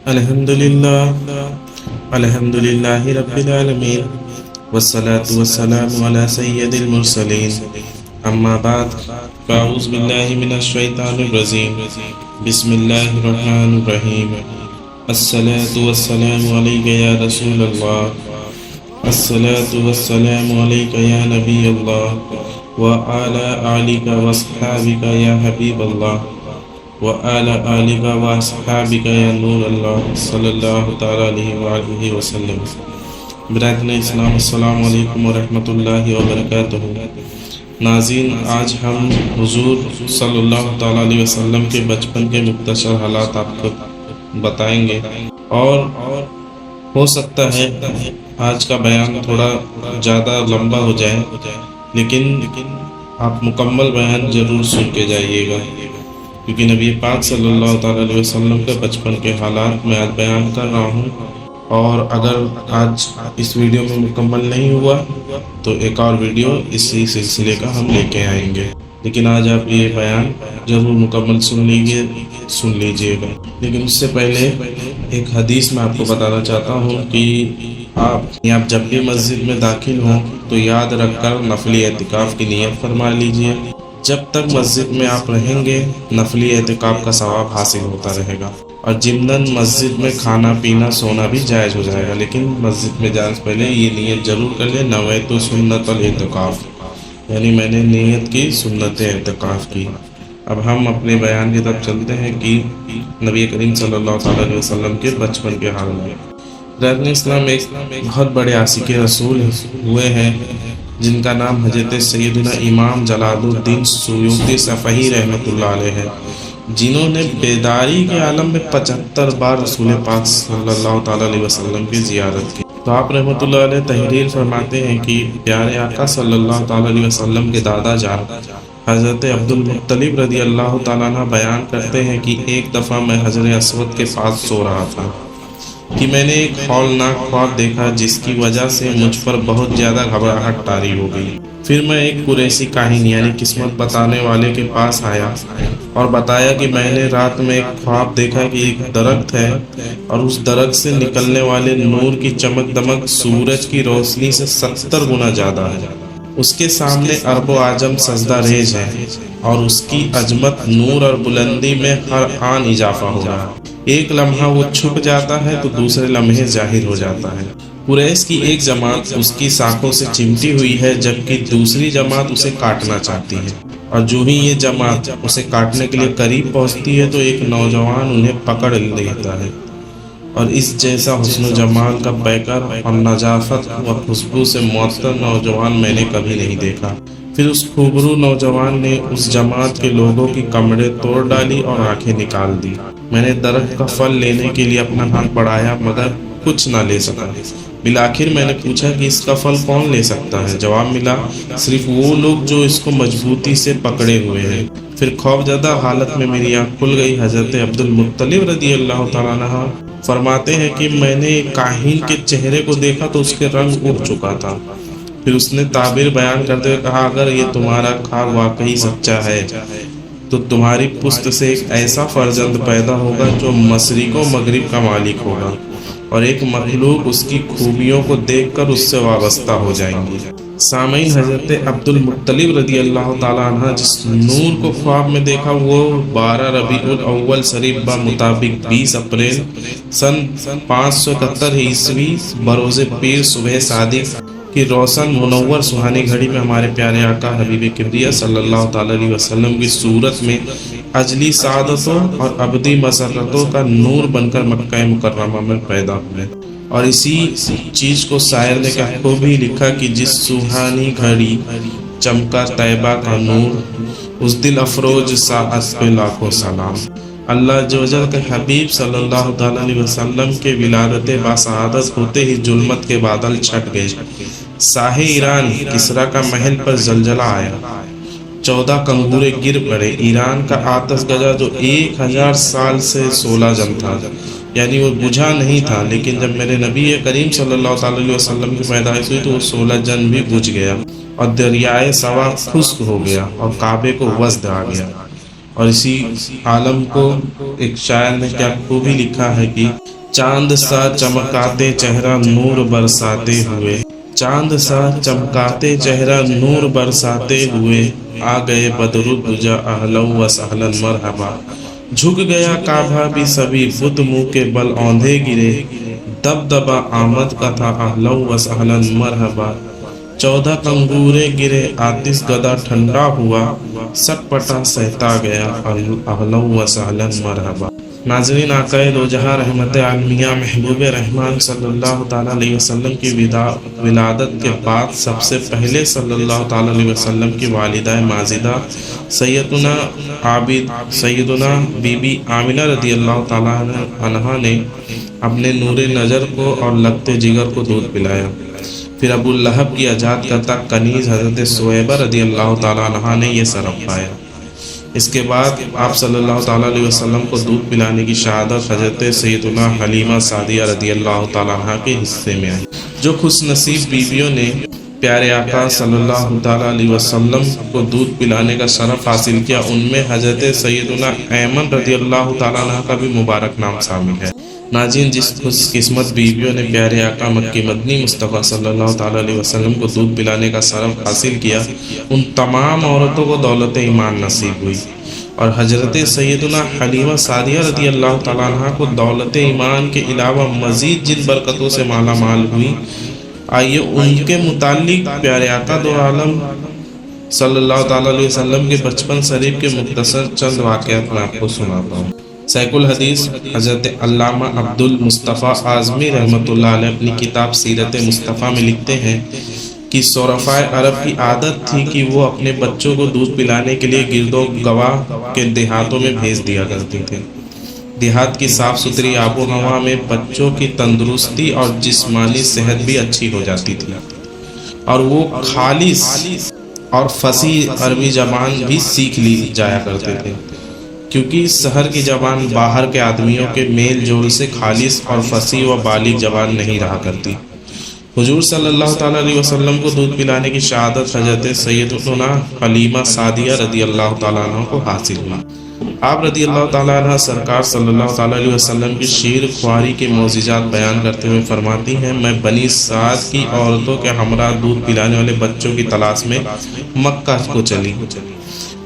الحمد للہ رب العالمین والصلاة والسلام على سید المرسلین اما بعد فاعوذ باللہ من الشیطان الرجیم بسم اللہ الرحمن الرحیم الصلاة والسلام علیک یا رسول اللہ الصلاة والسلام علیک یا نبی اللہ وعلی آلک واصحابک یا حبیب اللہ وعلى آلك وأصحابك يا نور الله صلی اللہ تعالیٰ علیہ وآلہ وسلم۔ برادران اسلام، السلام علیکم ورحمۃ اللہ وبرکاتہ۔ ناظرین، آج ہم حضور صلی اللہ تعالیٰ علیہ وسلم کے بچپن کے مختصر حالات آپ کو بتائیں گے، اور ہو سکتا ہے آج کا بیان تھوڑا زیادہ لمبا ہو جائے، لیکن آپ مکمل بیان ضرور سن کے جائیے گا، کیونکہ نبی پاک صلی اللہ تعالیٰ علیہ وسلم کے بچپن کے حالات میں آج بیان کر رہا ہوں، اور اگر آج اس ویڈیو میں مکمل نہیں ہوا تو ایک اور ویڈیو اسی سلسلے کا ہم لے کے آئیں گے، لیکن آج آپ یہ بیان ضرور مکمل سن لیجئے گا۔ لیکن اس سے پہلے ایک حدیث میں آپ کو بتانا چاہتا ہوں کہ آپ جب بھی مسجد میں داخل ہوں تو یاد رکھ کر نفلی اعتکاف کی نیت فرما لیجئے۔ جب تک مسجد میں آپ رہیں گے نفلی اعتکاف کا ثواب حاصل ہوتا رہے گا، اور ضمناً مسجد میں کھانا پینا سونا بھی جائز ہو جائے گا، لیکن مسجد میں جانے سے پہلے یہ نیت ضرور کر لیں، نویت سنت الاعتکاف، یعنی میں نے نیت کی سنت اعتکاف کی۔ اب ہم اپنے بیان کی طرف چلتے ہیں کہ نبی کریم صلی اللہ تعالیٰ علیہ وسلم کے بچپن کے حال میں برادران اسلام ایک بہت بڑے عاشق رسول ہوئے ہیں، جن کا نام حضرت سیدنا امام جلال الدین سیوطی صفحی رحمۃ اللہ علیہ ہے، جنہوں نے بیداری کے عالم میں 75 بار رسول پاک صلی اللہ تعالیٰ علیہ وسلم کی زیارت کی۔ تو آپ رحمۃ اللہ علیہ تحریر فرماتے ہیں کہ پیارے آقا صلی اللہ تعالیٰ علیہ وسلم کے دادا جان حضرت عبد المطلب رضی اللہ تعالیٰ عنہ بیان کرتے ہیں کہ ایک دفعہ میں حجر اسود کے پاس سو رہا تھا کہ میں نے ایک ہولناک خواب دیکھا، جس کی وجہ سے مجھ پر بہت زیادہ گھبراہٹ طاری ہو گئی۔ پھر میں ایک قریشی کاہن یعنی قسمت بتانے والے کے پاس آیا اور بتایا کہ میں نے رات میں ایک خواب دیکھا کہ ایک درخت ہے، اور اس درخت سے نکلنے والے نور کی چمک دمک سورج کی روشنی سے 70 گنا زیادہ ہے، اس کے سامنے عرب و عجم سجدہ ریز ہے، اور اس کی عظمت نور اور بلندی میں ہر آن اضافہ ہو رہا ہے۔ ایک لمحہ وہ چھپ جاتا ہے تو دوسرے لمحے ظاہر ہو جاتا ہے۔ قریش کی ایک جماعت اس کی ساکھوں سے چمٹی ہوئی ہے، جبکہ دوسری جماعت اسے کاٹنا چاہتی ہے، اور جو ہی یہ جماعت اسے کاٹنے کے لیے قریب پہنچتی ہے تو ایک نوجوان انہیں پکڑ لیتا ہے، اور اس جیسا حسن و جمال کا پیکر اور نظافت و خوشبو سے معطر نوجوان میں نے کبھی نہیں دیکھا۔ پھر اس خوبرو نوجوان نے اس جماعت کے لوگوں کی کمریں توڑ ڈالی اور آنکھیں نکال دی۔ میں نے درخت کا پھل لینے کے لیے اپنا ہاتھ بڑھایا مگر کچھ نہ لے سکا۔ بالآخر میں نے پوچھا کہ اس کا پھل کون لے سکتا ہے؟ جواب ملا، صرف وہ لوگ جو اس کو مضبوطی سے پکڑے ہوئے ہیں۔ پھر خوفزدہ حالت میں میری آنکھ کھل گئی۔ حضرت عبد المطلب رضی اللہ تعالیٰ عنہ فرماتے ہیں کہ میں نے ایک کاہن کے چہرے کو دیکھا تو اس کے رنگ اڑ چکا تھا۔ پھر اس نے تعبیر بیان کرتے ہوئے کہا، اگر یہ تمہارا خواب واقعی سچا ہے تو تمہاری پشت سے ایک ایسا فرزند پیدا ہوگا جو مشرق و مغرب کا مالک ہوگا، اور ایک مخلوق اس کی خوبیوں کو دیکھ کر اس سے وابستہ ہو جائیں گی۔ سامعین، حضرت عبد المطلب رضی اللہ تعالیٰ عنہ جس نور کو خواب میں دیکھا وہ 12 ربیع الاول شریف بمطابق 20 اپریل سن 571 عیسوی بروز پیر صبح صادق کی روشن منور سہانی گھڑی میں ہمارے پیارے آقا حبیب کبریا صلی اللہ تعالیٰ علیہ وسلم کی صورت میں اجلی سعادتوں اور ابدی مسرتوں کا نور بن کر مکہ مکرمہ میں پیدا ہوئے، اور اسی چیز کو شاعر نے کہا بھی لکھا کہ جس سہانی گھڑی چمکا طیبہ کا نور، اس دل افروز ساعت پہ لاکھوں سلام۔ اللہ جوجل کے حبیب صلی اللہ تعالیٰ علیہ وسلم کے ولادت باسعادت ہوتے ہی ظلمت کے بادل چھٹ گئے، شاہ ایران کسریٰ کا محل پر زلزلہ آیا، 14 کنگورے گر پڑے۔ ایران کا آتش گجا جو 1000 سال سے 16 جن تھا، یعنی وہ بجھا نہیں تھا، لیکن جب میرے نبی کریم صلی اللہ تعالیٰ علیہ وسلم کی پیدائش ہوئی تو وہ 16 جن بھی بجھ گیا، اور دریائے سوا خشک ہو گیا، اور کعبے کو وسد آ گیا۔ اور اسی عالم کو ایک شاعر نے کیا خوبی لکھا ہے کہ چاند سا چمکاتے چہرہ نور برساتے ہوئے، چاند سا چمکاتے چہرہ نور برساتے ہوئے، آ گئے بدرالدجا اہلا و سہلا مرحبا، جھک گیا کعبہ بھی سبھی بت منہ کے بل اوندھے گرے، دبدبا آمد کا تھا اہلا و سہلا مرحبا، 14 کنگورے گرے آتش گدا ٹھنڈا ہوا، سٹ پٹا سہتا گیا اہلا و سہلا مرحبا۔ ناظرین، آقا دو جہاں رحمت عالمیہ محبوب رحمان صلی اللہ تعالیٰ علیہ وسلم کی ولادت کے بعد سب سے پہلے صلی اللہ تعالیٰ علیہ وسلم کی والدہ ماجدہ سیدنا بی بی آمنہ رضی اللہ تعالیٰ عنہا نے اپنے نور نظر کو اور لگتے جگر کو دودھ پلایا۔ پھر ابو لہب کی ایجاد کرتا کنیز حضرت سویبہ رضی اللہ تعالیٰ عنہا نے یہ سرف پایا۔ اس کے بعد آپ صلی اللہ تعالیٰ علیہ وسلم کو دودھ پلانے کی شہادت حضرت سیدنا حلیمہ سعدیہ رضی اللہ تعالیٰ عنہ کے حصے میں آئی۔ جو خوش نصیب بیویوں نے پیارے آقا صلی اللہ تعالیٰ علیہ وسلم کو دودھ پلانے کا شرف حاصل کیا، ان میں حضرت سیدنا ایمن رضی اللہ تعالیٰ عنہ کا بھی مبارک نام شامل ہے۔ ناظرین، جس خوش قسمت بیویوں نے پیارے آقا مکی مدنی مصطفیٰ صلی اللہ تعالیٰ علیہ وسلم کو دودھ پلانے کا شرف حاصل کیا، ان تمام عورتوں کو دولت ایمان نصیب ہوئی، اور حضرت سیدنا حلیمہ سعدیہ رضی اللہ تعالیٰ عنہ کو دولت ایمان کے علاوہ مزید جن برکتوں سے مالا مال ہوئی، آئیے ان کے متعلق پیارے آقا دو عالم صلی اللہ تعالیٰ علیہ وسلم کے بچپن شریف کے مختصر چند واقعات میں آپ کو سناتا ہوں۔ شیخ الحدیث حضرت علامہ عبد المصطفیٰ اعظمی رحمۃ اللہ علیہ اپنی کتاب سیرت مصطفیٰ میں لکھتے ہیں کہ شرفائے عرب کی عادت تھی کہ وہ اپنے بچوں کو دودھ پلانے کے لیے گرد و گواہ کے دیہاتوں میں بھیج دیا کرتے تھے۔ دیہات کی صاف ستھری آب و ہوا میں بچوں کی تندرستی اور جسمانی صحت بھی اچھی ہو جاتی تھی، اور وہ خالص اور فصیح عربی زبان بھی سیکھ لی جایا کرتے تھے، کیونکہ شہر کی زبان باہر کے آدمیوں کے میل جول سے خالص اور فصیح و بالغ زبان نہیں رہا کرتی۔ حضور صلی اللہ تعالیٰ علیہ وسلم کو دودھ پلانے کی شہادت حضرت سیدنا حلیمہ سعدیہ رضی اللہ تعالیٰ عنہ کو حاصل ہوئی۔ آپ رضی اللہ تعالیٰ عنہ سرکار صلی اللہ تعالیٰ علیہ وسلم کی شیر خواری کے معجزات بیان کرتے ہوئے فرماتی ہیں، میں بنی سعد کی عورتوں کے ہمراہ دودھ پلانے والے بچوں کی تلاش میں مکہ کو چلی۔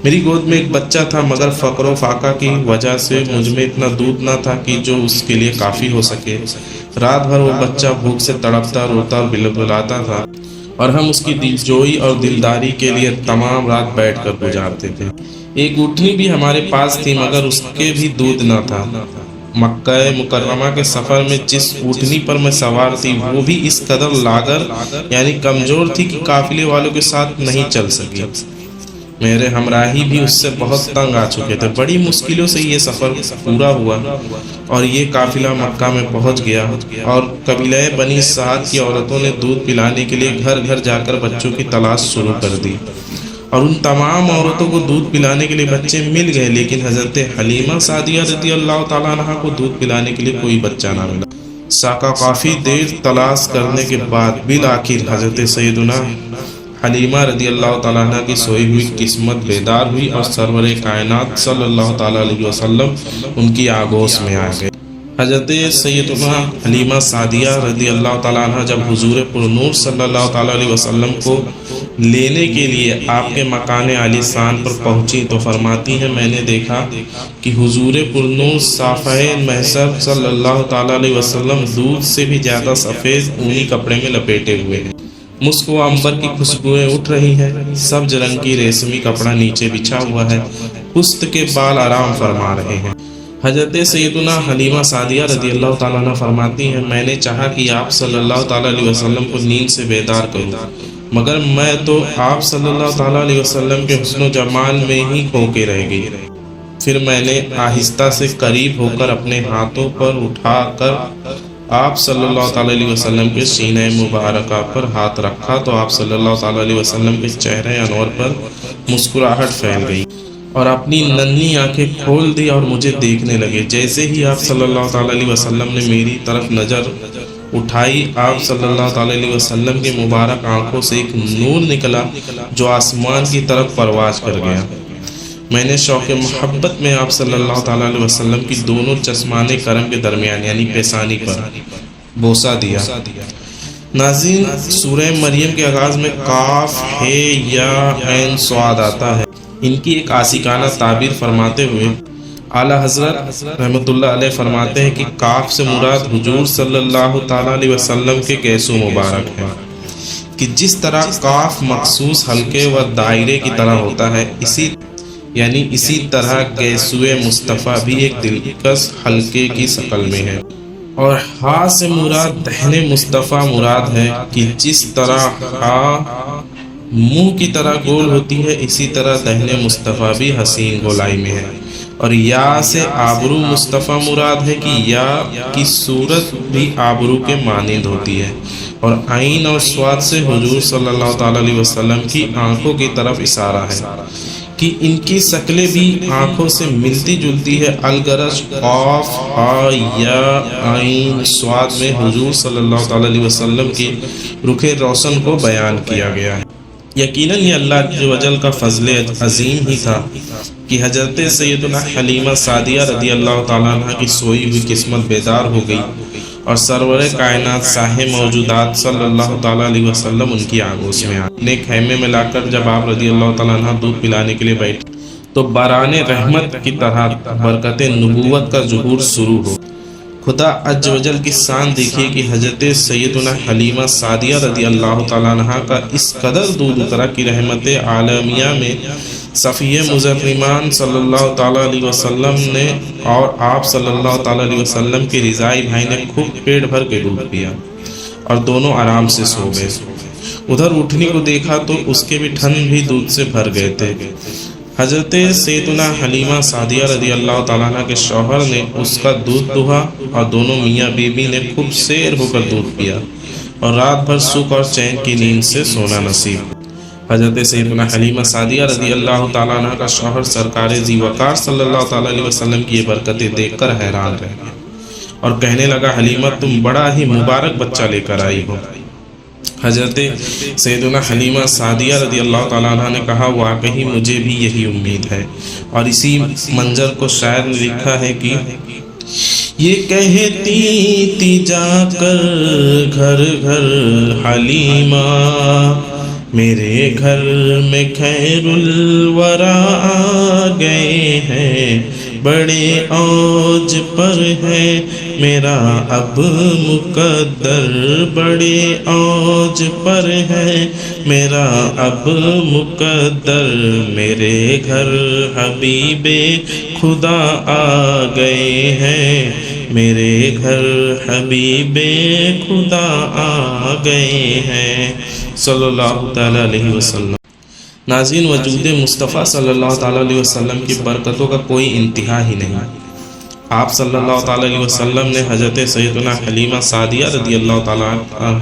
میری گود میں ایک بچہ تھا، مگر فقر و فاقہ کی وجہ سے مجھ میں اتنا دودھ نہ تھا کہ جو اس کے لیے کافی ہو سکے۔ رات بھر وہ بچہ بھوک سے تڑپتا، روتا اور بلبلاتا تھا، اور ہم اس کی دلجوئی اور دلداری کے لیے تمام رات بیٹھ کر گزارتے تھے۔ ایک اونٹنی بھی ہمارے پاس تھی، مگر اس کے بھی دودھ نہ تھا۔ مکہ مکرمہ کے سفر میں جس اونٹنی پر میں سوار تھی، وہ بھی اس قدر لاغر یعنی کمزور تھی کہ قافلے والوں کے ساتھ نہیں چل سکی۔ میرے ہمراہی بھی اس سے بہت تنگ آ چکے تھے۔ بڑی مشکلوں سے یہ سفر پورا ہوا اور یہ قافلہ مکہ میں پہنچ گیا، اور قبیلہ بنی سعد کی عورتوں نے دودھ پلانے کے لیے گھر گھر جا کر بچوں کی تلاش شروع کر دی، اور ان تمام عورتوں کو دودھ پلانے کے لیے بچے مل گئے، لیکن حضرت حلیمہ سعدیہ رضی اللہ تعالیٰ عنہ کو دودھ پلانے کے لیے کوئی بچہ نہ ملا۔ ساکا کافی دیر تلاش کرنے کے بعد بالآخر حضرت سیدنا حلیمہ رضی اللہ تعالیٰ عنہ کی سوئی ہوئی قسمت بیدار ہوئی، اور سرور کائنات صلی اللہ تعالیٰ علیہ وسلم ان کی آگوش میں آ گئے۔ حضرت سیدنا حلیمہ سعدیہ رضی اللہ تعالیٰ عنہ جب حضور پرنور صلی اللہ تعالیٰ علیہ وسلم کو لینے کے لیے آپ کے مکان عالی شان پر پہنچی تو فرماتی ہیں، میں نے دیکھا کہ حضور پرنور صافہ محشر صلی اللہ تعالیٰ علیہ وسلم دودھ سے بھی زیادہ سفید اونی کپڑے میں لپیٹے ہوئے ہیں، مسک و عنبر کی خوشبوئیں اٹھ رہی ہیں، سبز رنگ کی ریشمی کپڑا نیچے بچھا ہوا ہے، پشت کے بال آرام فرما رہے ہیں۔ حضرت سیدنا حلیمہ سعدیہ رضی اللہ تعالیٰ عنہ فرماتی ہیں، میں نے چاہا کہ آپ صلی اللہ تعالیٰ علیہ وسلم کو نیند سے بیدار کروں، مگر میں تو آپ صلی اللہ تعالیٰ علیہ وسلم کے حسن و جمال میں ہی کھو کے رہ گئی۔ پھر میں نے آہستہ سے قریب ہو کر اپنے ہاتھوں پر اٹھا کر آپ صلی اللہ تعالیٰ علیہ وسلم کے سینہ مبارکہ پر ہاتھ رکھا تو آپ صلی اللہ تعالیٰ علیہ وسلم کے چہرے انور پر مسکراہٹ پھیل گئی، اور اپنی ننھی آنکھیں کھول دی اور مجھے دیکھنے لگے۔ جیسے ہی آپ صلی اللہ تعالیٰ علیہ وسلم نے میری طرف نظر اٹھائی، آپ صلی اللہ تعالیٰ علیہ وسلم کے مبارک آنکھوں سے ایک نور نکلا جو آسمان کی طرف پرواز کر گیا۔ میں نے شوق محبت میں آپ صلی اللہ تعالیٰ علیہ وسلم کی دونوں چشمانے کرم کے درمیان یعنی پیشانی پر بوسہ دیا۔ ناظرین، سورہ مریم کے آغاز میں قاف ہے یا عین صاد آتا ہے۔ ان کی ایک عاشقانہ تعبیر فرماتے ہوئے اعلیٰ حضرت رحمۃ اللہ علیہ فرماتے ہیں کہ قاف سے مراد حضور صلی اللہ تعالیٰ علیہ وسلم کے گیسو مبارک ہے، کہ جس طرح قاف مخصوص حلقے و دائرے کی طرح ہوتا ہے، اسی طرح گیسوئے مصطفیٰ بھی ایک دلکش حلقے کی شکل میں ہے۔ اور ہا سے مراد دہن مصطفیٰ مراد ہے کہ جس طرح ہا منہ کی طرح گول ہوتی ہے، اسی طرح دہن مصطفیٰ بھی حسین گولائی میں ہے۔ اور یا سے آبرو مصطفیٰ مراد ہے کہ یا کی صورت بھی آبرو کے مانند ہوتی ہے۔ اور عین اور صاد سے حضور صلی اللہ تعالیٰ علیہ وسلم کی آنکھوں کی طرف اشارہ ہے کہ ان کی شکلیں بھی آنکھوں سے ملتی جلتی ہے۔ الغرض قاف ہا یا عین صاد میں حضور صلی اللہ تعالیٰ علیہ وسلم کی رخ روشن کو بیان کیا گیا ہے۔ یقیناً یہ اللہ عز و جل کا فضل عظیم ہی تھا کہ حضرت سیدنا حلیمہ سعدیہ رضی اللہ تعالیٰ عنہ کی سوئی ہوئی قسمت بیدار ہو گئی اور سرور کائنات صاحب موجودات صلی اللہ تعالیٰ علیہ وسلم ان کی آغوش میں آئے۔ اپنے خیمے میں لا کر جب آپ رضی اللہ تعالیٰ عنہ دودھ پلانے کے لیے بیٹھے تو باران رحمت کی طرح برکت نبوت کا ظہور شروع ہو۔ خدا عز و جل کی شان دیکھیے کہ حضرت سیدنا حلیمہ سعدیہ رضی اللہ تعالیٰ عنہ کا اس قدر دودھ اترا کہ رحمت عالمیہ میں صفیہ مظرمان صلی اللہ تعالیٰ علیہ وسلم نے اور آپ صلی اللہ تعالیٰ علیہ وسلم کے رضائی بھائی نے خوب پیٹ بھر کے دودھ پیا اور دونوں آرام سے سو گئے۔ ادھر اٹھنی کو دیکھا تو اس کے بھی ٹھن بھی دودھ سے بھر گئے تھے۔ حضرت سیدنا حلیمہ سعدیہ رضی اللہ تعالیٰ عنہ کے شوہر نے اس کا دودھ دہا اور دونوں میاں بیوی نے خوب سیر ہو کر دودھ پیا اور رات بھر سکھ اور چین کی نیند سے سونا نصیب۔ حضرت سیدنا حلیمہ سعدیہ رضی اللہ تعالیٰ عنہ کا شوہر سرکار ذی وقار صلی اللہ تعالیٰ علیہ وسلم کی یہ برکتیں دیکھ کر حیران رہ گیا اور کہنے لگا، حلیمہ تم بڑا ہی مبارک بچہ لے کر آئی ہو۔ حضرت سیدنا حلیمہ سعدیہ رضی اللہ تعالیٰ عنہ نے کہا، واقعی مجھے بھی یہی امید ہے۔ اور اسی منظر کو شاعر نے لکھا ہے کہ یہ کہتی تھی جا کر گھر گھر حلیمہ، میرے گھر میں خیر الورا آ گئے ہیں، بڑے اوج پر ہے میرا اب مقدر، بڑے اوج پر ہے میرا اب مقدر، میرے گھر حبیب خدا آ گئے ہیں، میرے گھر حبیب خدا آ گئے ہیں صلی اللہ تعالیٰ علیہ وسلم۔ ناظرین، وجود مصطفیٰ صلی اللہ تعالیٰ علیہ وسلم کی برکتوں کا کوئی انتہا ہی نہیں۔ آپ صلی اللہ تعالیٰ علیہ وسلم نے حضرت سیدنا حلیمہ سعدیہ رضی اللہ تعالیٰ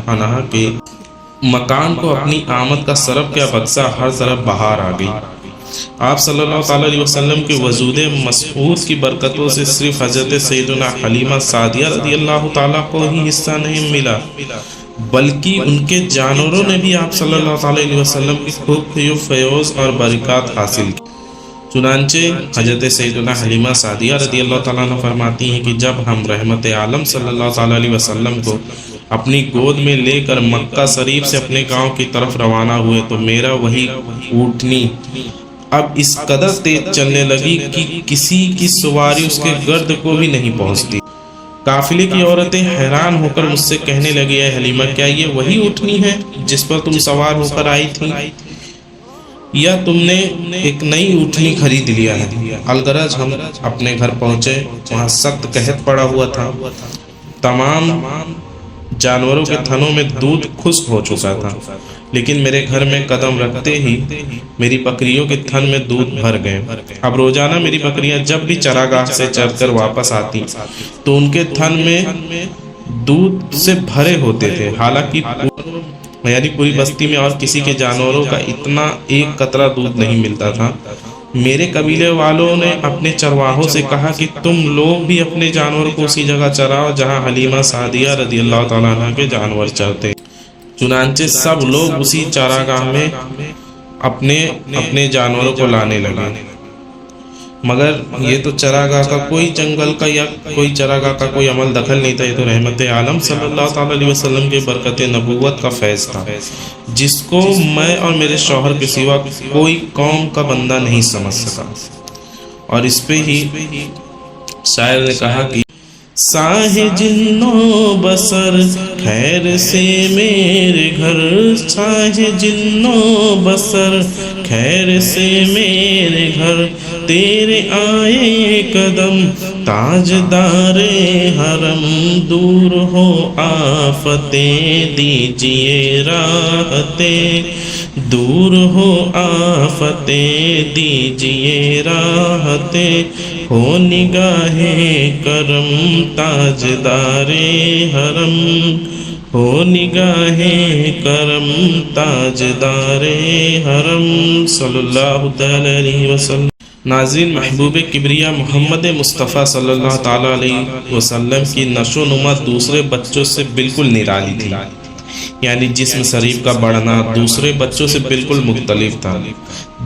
عنہ کے مکان کو اپنی آمد کا سبب کیا، بکسا ہر طرف بہار آ گئی۔ آپ صلی اللہ تعالیٰ علیہ وسلم کے وجود مسعود کی برکتوں سے صرف حضرت سیدنا حلیمہ سعدیہ رضی اللہ تعالیٰ کو ہی حصہ نہیں ملا، بلکہ ان کے جانوروں نے بھی آپ صلی اللہ تعالیٰ علیہ وسلم کی خوب فیوز اور برکات حاصل کی۔ چنانچہ حضرت سیدنا حلیمہ سعدیہ رضی اللہ تعالیٰ عنہ فرماتی ہیں کہ جب ہم رحمت عالم صلی اللہ تعالیٰ علیہ وسلم کو اپنی گود میں لے کر مکہ شریف سے اپنے گاؤں کی طرف روانہ ہوئے تو میرا وہی اونٹنی اب اس قدر تیز چلنے لگی کہ کسی کی سواری اس کے گرد کو بھی نہیں پہنچتی۔ قافلے کی عورتیں حیران ہو کر مجھ سے کہنے لگی، اے حلیمہ کیا یہ وہی اونٹنی ہے جس پر تم سوار ہو کر آئی تھی، یا تم نے ایک نئی اونٹنی خرید لیا ہے؟ الغرض ہم اپنے گھر پہنچے، وہاں سخت قحط پڑا ہوا تھا، تمام جانوروں کے تھنوں میں دودھ خشک ہو چکا تھا، لیکن میرے گھر میں قدم رکھتے ہی میری بکریوں کے تھن میں دودھ بھر گئے۔ اب روزانہ میری بکریاں جب بھی چراگاہ سے چر کر واپس آتی تو ان کے تھن میں دودھ سے بھرے ہوتے تھے، حالانکہ یعنی پوری بستی میں اور کسی کے جانوروں کا اتنا ایک قطرہ دودھ نہیں ملتا تھا۔ میرے قبیلے والوں نے اپنے چرواہوں سے کہا کہ تم لوگ بھی اپنے جانور کو اسی جگہ چراؤ جہاں حلیمہ سعدیہ رضی اللہ تعالیٰ عنہ کے جانور چرتے۔ چنانچہ سب لوگ اسی چراگاہ میں اپنے جانوروں کو لانے لگے۔ مگر یہ تو چراگاہ کا کوئی جنگل کا یا کوئی چراگاہ کا کوئی عمل دخل نہیں تھا، یہ تو رحمت عالم صلی اللہ تعالیٰ علیہ وسلم کے برکت نبوت کا فیض تھا، جس کو میں اور میرے شوہر کے سوا کوئی قوم کا بندہ نہیں سمجھ سکا۔ اور اس پہ ہی شاعر نے کہا کہ ساہ جنو بسر خیر سے میرے گھر، ساہ جنو بسر خیر سے میرے گھر، تیرے آئے قدم تاجدار حرم، دور ہو آفتیں دیجئے راحتیں، دور ہو آفتیں دیجئے راحتیں، ہو نگاہ کرم تاجدار حرم، ہو نگاہ کرم تاجدار حرم صلی اللہ تعالی علیہ وسلم۔ ناظرین، محبوب کبریا محمد مصطفیٰ صلی اللہ تعالی علیہ وسلم کی نشو و نما دوسرے بچوں سے بالکل نرالی تھی، یعنی جسم شریف کا بڑھنا دوسرے بچوں سے بالکل مختلف تھا۔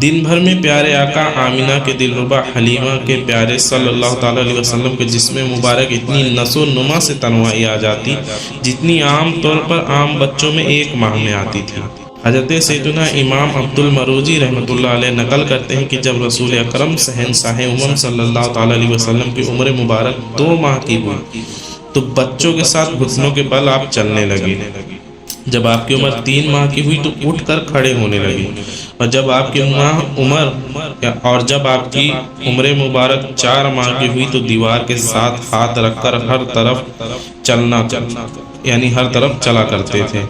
دن بھر میں پیارے آقا آمینہ کے دلربا حلیمہ کے پیارے صلی اللہ تعالی علیہ وسلم کے جسم مبارک اتنی نشو و نما سے تنوائی آ جاتی جتنی عام طور پر عام بچوں میں 1 ماہ میں آتی تھی۔ حضرت سیدنا امام عبد المروزی رحمۃ اللہ علیہ نقل کرتے ہیں کہ جب رسول اکرم شہنشاہ امم صلی اللہ تعالی علیہ وسلم کی عمر مبارک 2 ماہ کی ہوئی تو بچوں کے ساتھ گھٹنوں کے بل آپ چلنے لگے۔ جب آپ کی عمر 3 ماہ کی ہوئی تو اٹھ کر کھڑے ہونے لگے، اور جب آپ کی عمر مبارک 4 ماہ کی ہوئی تو دیوار کے ساتھ ہاتھ رکھ کر ہر طرف چلنا یعنی ہر طرف چلا کرتے تھے،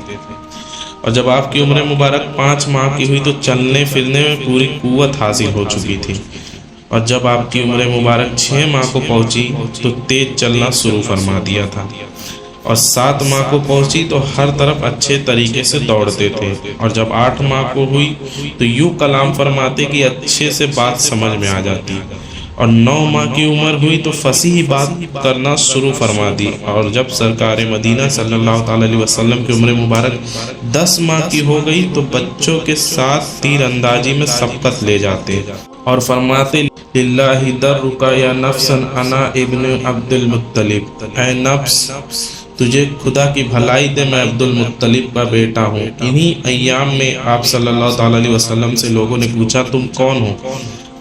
اور جب آپ کی عمر مبارک 5 ماہ کی ہوئی تو چلنے پھرنے میں پوری قوت حاصل ہو چکی تھی، اور جب آپ کی عمر مبارک 6 ماہ کو پہنچی تو تیز چلنا شروع فرما دیا تھا، اور 7 ماہ کو پہنچی تو ہر طرف اچھے طریقے سے دوڑتے تھے، اور جب 8 ماہ کو ہوئی تو یوں کلام فرماتے کہ اچھے سے بات سمجھ میں آ جاتی، اور 9 ماہ کی عمر ہوئی تو فصیح بات کرنا شروع فرما دی، اور جب سرکار مدینہ صلی اللہ تعالی علیہ وسلم کی عمر مبارک 10 ماہ کی ہو گئی تو بچوں کے ساتھ تیر اندازی میں سبقت لے جاتے اور فرماتے للہ درک یا نفسا انا ابن عبد المطلب، اے نفس تجھے خدا کی بھلائی دے، میں عبد المطلب کا بیٹا ہوں۔ انہی ایام میں آپ صلی اللہ تعالی علیہ وسلم سے لوگوں نے پوچھا تم کون ہو؟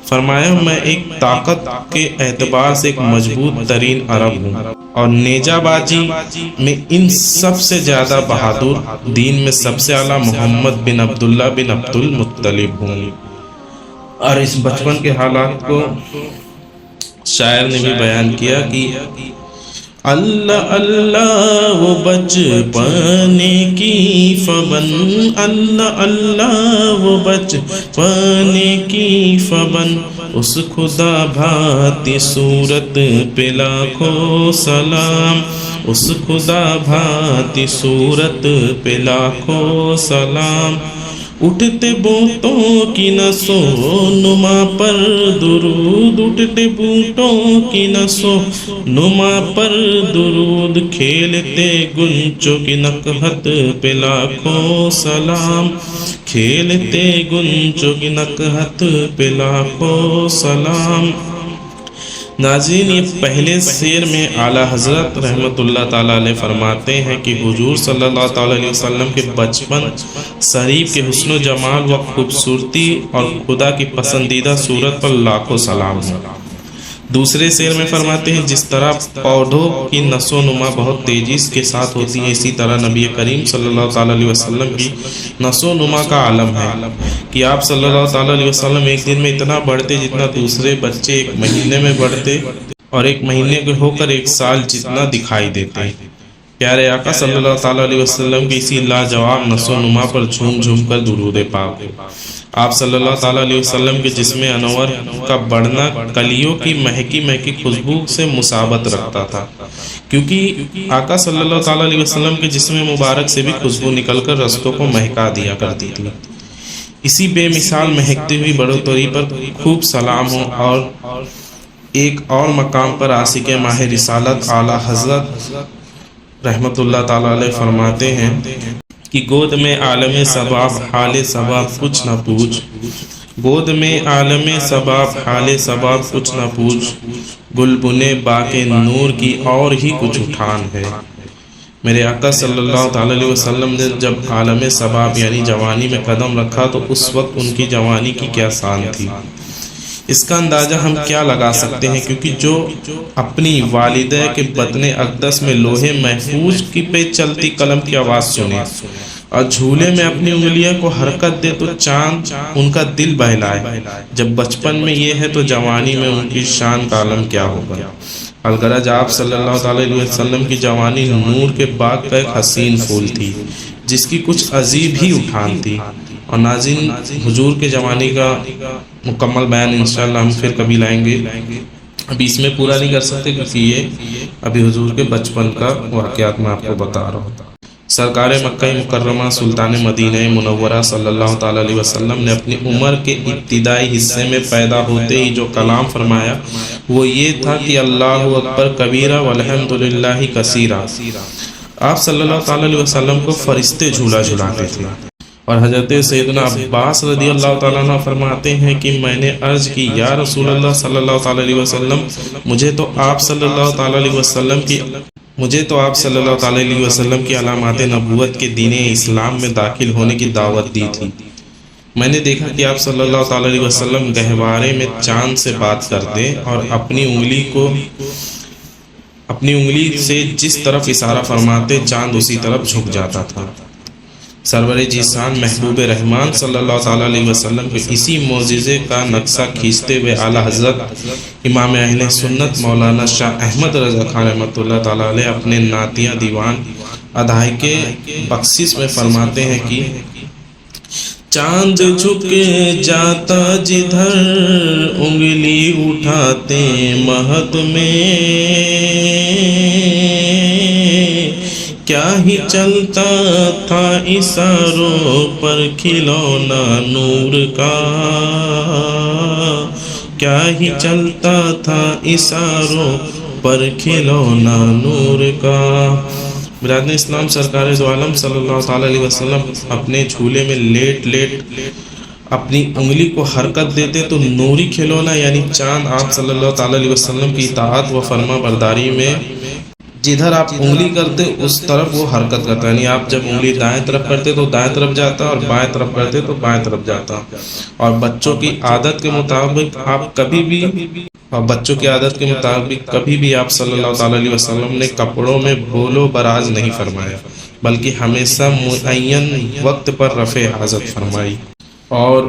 فرمایا میں ایک طاقت کے اعتبار سے ایک مضبوط ترین عرب ہوں، اور نیجا بازی میں ان سب سے زیادہ بہادر، دین میں سب سے اعلیٰ محمد بن عبداللہ بن عبد المطلب ہوں۔ اور اس بچپن کے حالات کو شاعر نے بھی بیان کیا کہ اللہ اللہ وہ بچپن کی فبن، اللہ اللہ وہ بچپن کی فبن، اس خدا بھاتی صورت پہ لاکھوں سلام، اس خدا بھاتی صورت پہ لاکھوں سلام، اٹھتے بوٹوں کی نسو نما پر درود، اٹھتے بوٹوں کی نسو نما پر درود، کھیلتے گنچوں کی نکہت پہ لاکھوں سلام، کھیلتے گنچوں کی نکہت پہ لاکھوں سلام۔ ناظرین، یہ پہلے شعر میں اعلیٰ حضرت رحمت اللہ تعالیٰ علیہ فرماتے ہیں کہ حضور صلی اللہ تعالیٰ علیہ وسلم کے بچپن شریف کے حسن و جمال و خوبصورتی اور خدا کی پسندیدہ صورت پر لاکھوں سلام ہوں۔ دوسرے شعر میں فرماتے ہیں جس طرح پودوں کی نشو و نما بہت تیزی کے ساتھ ہوتی ہے، اسی طرح نبی کریم صلی اللہ تعالیٰ علیہ وسلم کی نشو و نما کا عالم ہے کہ آپ صلی اللہ تعالیٰ علیہ وسلم ایک دن میں اتنا بڑھتے جتنا دوسرے بچے 1 مہینے میں بڑھتے، اور 1 مہینے کے ہو کر 1 سال جتنا دکھائی دیتے۔ پیارے آقا صلی اللہ تعالیٰ علیہ وسلم کی اسی لاجواب نشو و نما پر جھوم جھوم کر درود پاک۔ آپ صلی اللہ تعالیٰ علیہ وسلم کے جسم انور کا بڑھنا کلیوں کی مہکی مہکی خوشبو سے مسابت رکھتا تھا، کیونکہ آقا صلی اللہ تعالیٰ علیہ وسلم کے جسم مبارک سے بھی خوشبو نکل کر رستوں کو مہکا دیا کرتی تھی۔ اسی بے مثال مہکتی ہوئی بڑھوتری پر خوب سلام ہو۔ اور ایک اور مقام پر عاشق ماہ رسالت اعلیٰ حضرت رحمت اللہ تعالیٰ علیہ فرماتے ہیں کہ گود میں عالم سباب حال سباب کچھ نہ پوچھ، گود میں عالم سباب حال سباب کچھ نہ پوچھ، گل بنے باغ نور کی اور ہی کچھ اٹھان ہے۔ میرے آقا صلی اللہ تعالی علیہ وسلم نے جب عالم سباب یعنی جوانی میں قدم رکھا تو اس وقت ان کی جوانی کی کیا شان تھی، اس کا اندازہ ہم کیا لگا سکتے ہیں، کیونکہ جو اپنی والدہ کے بطن اقدس میں لوہے محفوظ کی پہ چلتی قلم کی آواز سنے اور جھولے میں اپنی انگلیاں کو حرکت دے تو چاند ان کا دل بہلائے، جب بچپن میں یہ ہے تو جوانی میں ان کی شان کا عالم کیا ہوگا۔ الغرض آپ صلی اللہ تعالی علیہ وسلم کی جوانی نور کے باغ کا ایک حسین پھول تھی جس کی کچھ عجیب ہی اٹھان تھی۔ اور ناظرین، حضور کے جوانی کا مکمل بیان انشاءاللہ ہم پھر کبھی لائیں گے، ابھی اس میں پورا نہیں کر سکتے کیونکہ یہ ابھی حضور کے بچپن کا واقعات میں آپ کو بتا رہا ہوں۔ سرکار مکہ مکرمہ سلطان مدینہ منورہ صلی اللہ تعالی علیہ وسلم نے اپنی عمر کے ابتدائی حصے میں پیدا ہوتے ہی جو کلام فرمایا وہ یہ تھا کہ اللہ اکبر کبیرہ والحمدللہ کثیرہ۔ آپ صلی اللہ تعالی علیہ وسلم کو فرشتے جھولا جھلاتے تھے، اور حضرت سیدنا عباس رضی اللہ تعالیٰ عنہ فرماتے ہیں کہ میں نے عرض کی یا رسول اللہ صلی اللہ تعالی علیہ وسلم، مجھے تو آپ صلی اللہ تعالی علیہ وسلم کی علامات نبوت کے دین اسلام میں داخل ہونے کی دعوت دی تھی۔ میں نے دیکھا کہ آپ صلی اللہ تعالی علیہ وسلم گہوارے میں چاند سے بات کرتے اور اپنی انگلی سے جس طرف اشارہ فرماتے چاند اسی طرف جھک جاتا تھا۔ سرور جیسان محبوب رحمان صلی اللہ تعالی علیہ وسلم کے اسی معجزے کا نقشہ کھینچتے ہوئے اعلیٰ حضرت امام اہل سنت مولانا شاہ احمد رضا خان رحمۃ اللہ تعالی علیہ اپنے نعتیہ دیوان ادھائی کے بخشش میں فرماتے ہیں کہ چاند جھک جاتا جدھر انگلی اٹھاتے مہد میں، کیا ہی چلتا تھا اشاروں پر کھلونا نور کا، کیا ہی چلتا تھا اشاروں پر کھلونا نور کا۔ برادر اسلام، سرکار دو عالم صلی اللہ تعالی علیہ وسلم اپنے جھولے میں لیٹ اپنی انگلی کو حرکت دیتے تو نوری کھلونا یعنی چاند آپ صلی اللہ تعالی علیہ وسلم کی اطاعت و فرما برداری میں جدھر آپ انگلی کرتے اس طرف وہ حرکت کرتا، یعنی آپ جب انگلی دائیں طرف کرتے تو دائیں طرف جاتا اور بائیں طرف کرتے تو بائیں طرف جاتا۔ اور بچوں کی عادت کے مطابق کبھی بھی آپ صلی اللہ تعالی علیہ وسلم نے کپڑوں میں بول و براز نہیں فرمایا، بلکہ ہمیشہ معین وقت پر رفع حاجت فرمائی۔ اور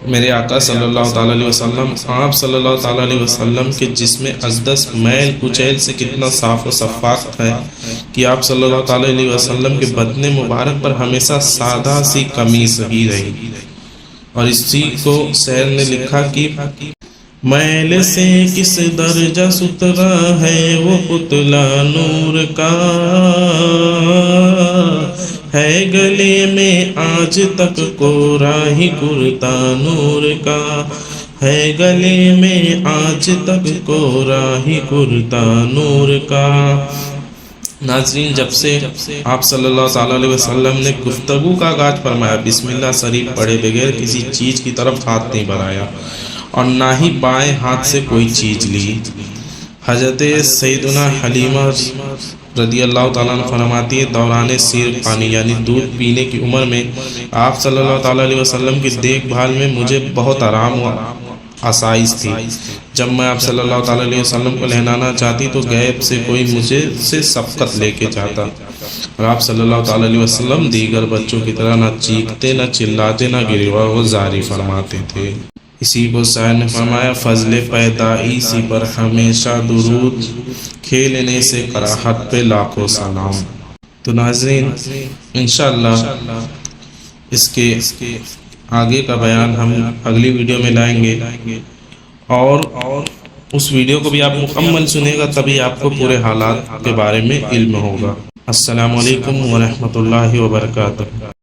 میرے آقا صلی اللہ تعالی علیہ وسلم، آپ صلی اللہ تعالی علیہ وسلم کے جسم اقدس میل کچیل سے کتنا صاف و شفاف ہے کہ آپ صلی اللہ تعالی علیہ وسلم کے بدن مبارک پر ہمیشہ سادہ سی قمیص ہی رہی۔ اور اسی کو شاعر نے لکھا کہ میل سے کس درجہ سترا ہے وہ پتلا نور کا، ہے گلے میں آج تک کورا ہی کرتا نور کا، ہے گلے میں آج تک کورا ہی کرتا نور کا۔ ناظرین، جب سے آپ صلی اللہ تعالی علیہ وسلم نے گفتگو کا آغاز فرمایا، بسم اللہ شریف پڑھے بغیر کسی چیز کی طرف ہاتھ نہیں بڑھایا اور نہ ہی بائیں ہاتھ سے کوئی چیز لی۔ حضرت سیدنا حلیمہ رضی اللہ تعالیٰ عنہ فرماتی ہے، دوران سیر پانی یعنی دودھ پینے کی عمر میں آپ صلی اللہ تعالیٰ علیہ وسلم کی دیکھ بھال میں مجھے بہت آرام و آسائش تھی۔ جب میں آپ صلی اللہ تعالیٰ علیہ وسلم کو نہلانا چاہتی تو غیب سے کوئی مجھے سے سبقت لے کے جاتا، اور آپ صلی اللہ تعالیٰ علیہ وسلم دیگر بچوں کی طرح نہ چیختے نہ چلاتے نہ گریباں گزاری فرماتے تھے۔ اسی کو شاعر نے فرمایا، فضل پیدائشی پر ہمیشہ درود، کھیلنے سے کراہت پہ لاکھوں سلام۔ تو ناظرین، انشاءاللہ اس کے آگے کا بیان ہم اگلی ویڈیو میں لائیں گے، اور اس ویڈیو کو بھی آپ مکمل سنیں گا، تبھی آپ کو پورے حالات کے بارے میں علم ہوگا۔ السلام علیکم ورحمۃ اللہ وبرکاتہ۔